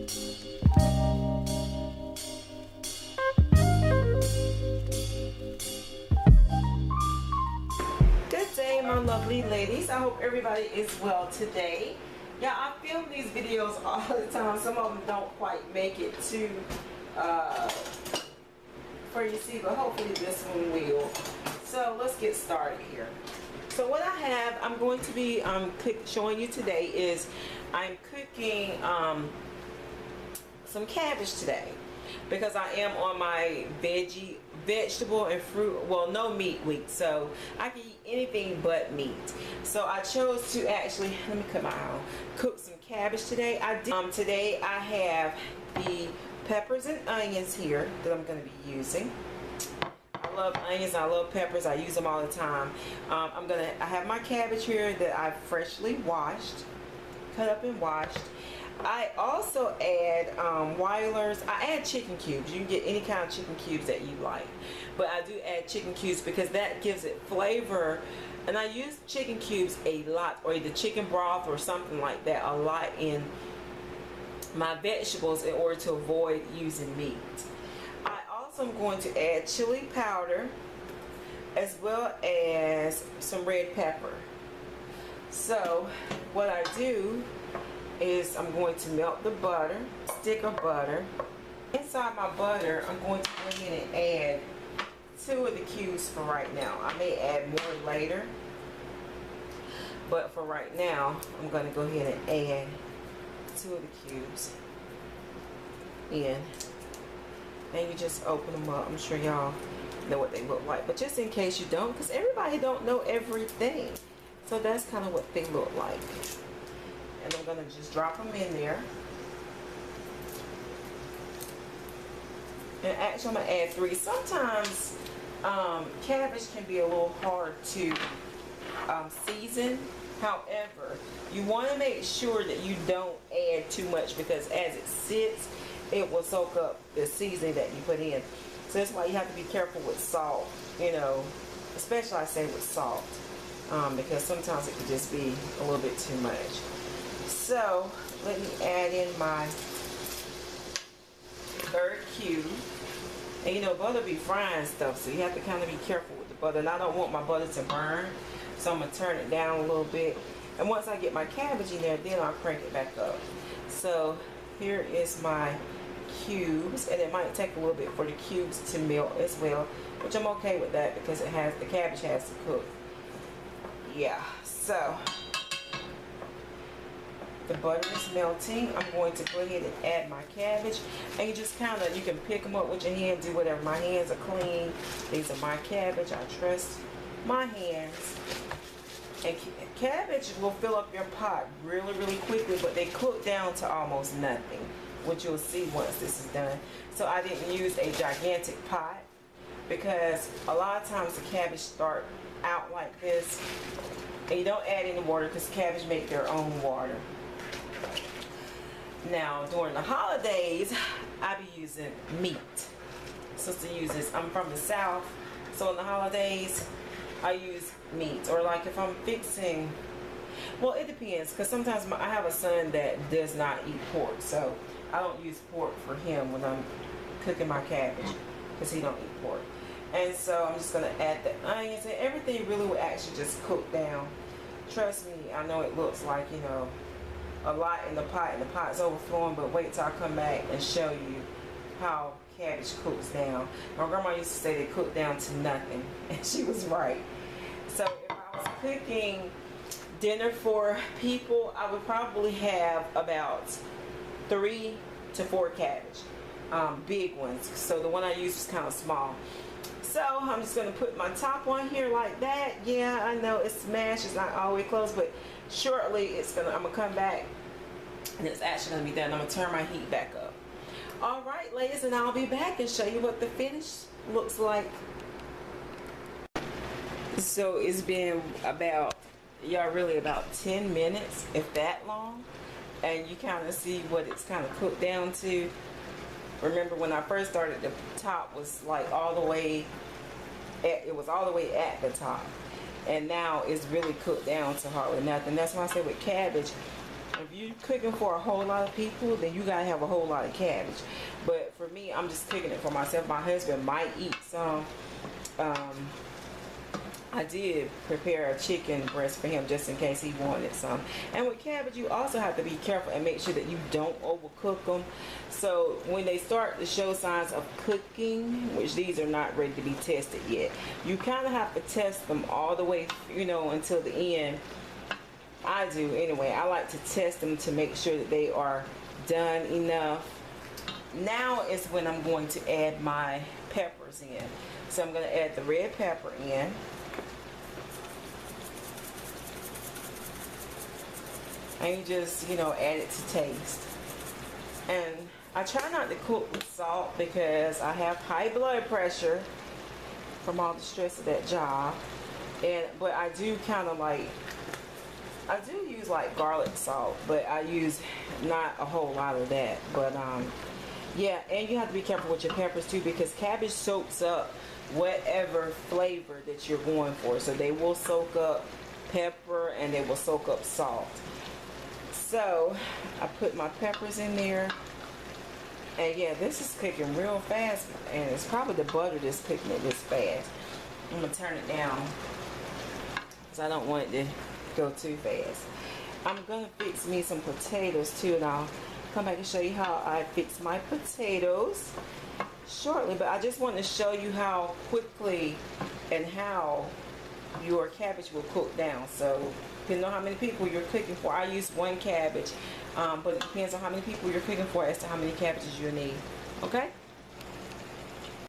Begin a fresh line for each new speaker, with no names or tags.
Good day, my lovely ladies. I hope everybody is well today. Yeah, I film these videos all the time. Some of them don't quite make it to for you to see, but hopefully this one will. So let's get started here. So what I have, I'm going to be showing you today is I'm cooking some cabbage today, because I am on my vegetable and fruit, well, no meat week, so I can eat anything but meat. So I chose to actually, let me cut my eye, cook some cabbage today. Today I have the peppers and onions here that I'm going to be using. I love onions, I love peppers, I use them all the time. I have my cabbage here that I've freshly washed, cut up and washed. I also add Weilers. I add chicken cubes. You can get any kind of chicken cubes that you like, but I do add chicken cubes because that gives it flavor. And I use chicken cubes a lot, or either chicken broth or something like that, a lot in my vegetables in order to avoid using meat. I also am going to add chili powder as well as some red pepper. So what I do is I'm going to melt the butter, stick of butter. Inside my butter, I'm going to go ahead and add 2 of the cubes for right now. I may add more later, but for right now, I'm going to go ahead and add 2 of the cubes in. And you just open them up. I'm sure y'all know what they look like, but just in case you don't, because everybody don't know everything. So that's kind of what they look like. And I'm going to just drop them in there. And actually I'm going to add 3. Sometimes cabbage can be a little hard to season. However, you want to make sure that you don't add too much, because as it sits, it will soak up the seasoning that you put in. So that's why you have to be careful with salt, you know, especially I say with salt, because sometimes it can just be a little bit too much. So let me add in my 3rd cube. And you know, butter be frying stuff, so you have to kind of be careful with the butter. And I don't want my butter to burn, so I'm going to turn it down a little bit. And once I get my cabbage in there, then I'll crank it back up. So here is my cubes, and it might take a little bit for the cubes to melt as well, which I'm okay with that because the cabbage has to cook. Yeah, so the butter is melting. I'm going to go ahead and add my cabbage, and you just kind of, you can pick them up with your hand, do whatever. My hands are clean. These are my cabbage. I trust my hands. And cabbage will fill up your pot really, really quickly, but they cook down to almost nothing, which you'll see once this is done. So I didn't use a gigantic pot, because a lot of times the cabbage start out like this, and you don't add any water because cabbage make their own water. Now during the holidays, I be using meat. Sister uses, I'm from the South, so in the holidays I use meat. Or like if I'm fixing, well, it depends, because sometimes I have a son that does not eat pork, so I don't use pork for him when I'm cooking my cabbage, because he don't eat pork. And so I'm just going to add the onions, and everything really will actually just cook down. Trust me, I know it looks like, you know, a lot in the pot and the pot's overflowing, but wait till I come back and show you how cabbage cooks down. My grandma used to say they cook down to nothing, and she was right. So if I was cooking dinner for people, I would probably have about 3 to 4 cabbage, big ones. So the one I used was kind of small. So I'm just going to put my top on here like that. Yeah, I know it's smashed, it's not all the way close, but shortly I'm going to come back and it's actually going to be done. I'm going to turn my heat back up. Alright ladies, and I'll be back and show you what the finish looks like. So it's been about, y'all, really about 10 minutes, if that long, and you kind of see what it's kind of cooked down to. Remember when I first started, the top was like all the way at, it was all the way at the top, and now it's really cooked down to hardly nothing. That's why I say with cabbage, If you're cooking for a whole lot of people, then you gotta have a whole lot of cabbage. But for me, I'm just cooking it for myself. My husband might eat some. I did prepare a chicken breast for him just in case he wanted some. And with cabbage, you also have to be careful and make sure that you don't overcook them. So when they start to show signs of cooking, which these are not ready to be tested yet, you kind of have to test them all the way, you know, until the end. I do anyway. I like to test them to make sure that they are done enough. Now is when I'm going to add my peppers in. So I'm going to add the red pepper in. And you just, you know, add it to taste. And I try not to cook with salt because I have high blood pressure from all the stress of that job. But I do kind of like, I do use like garlic salt, but I use not a whole lot of that. But yeah, and you have to be careful with your peppers too, because cabbage soaks up whatever flavor that you're going for. So they will soak up pepper and they will soak up salt. So I put my peppers in there, and yeah, this is cooking real fast, and it's probably the butter that's cooking it this fast. I'm gonna turn it down because I don't want it to go too fast. I'm gonna fix me some potatoes too, and I'll come back and show you how I fix my potatoes shortly. But I just want to show you how quickly and how your cabbage will cook down. So depending on how many people you're cooking for, I use one cabbage, but it depends on how many people you're cooking for as to how many cabbages you need. Okay.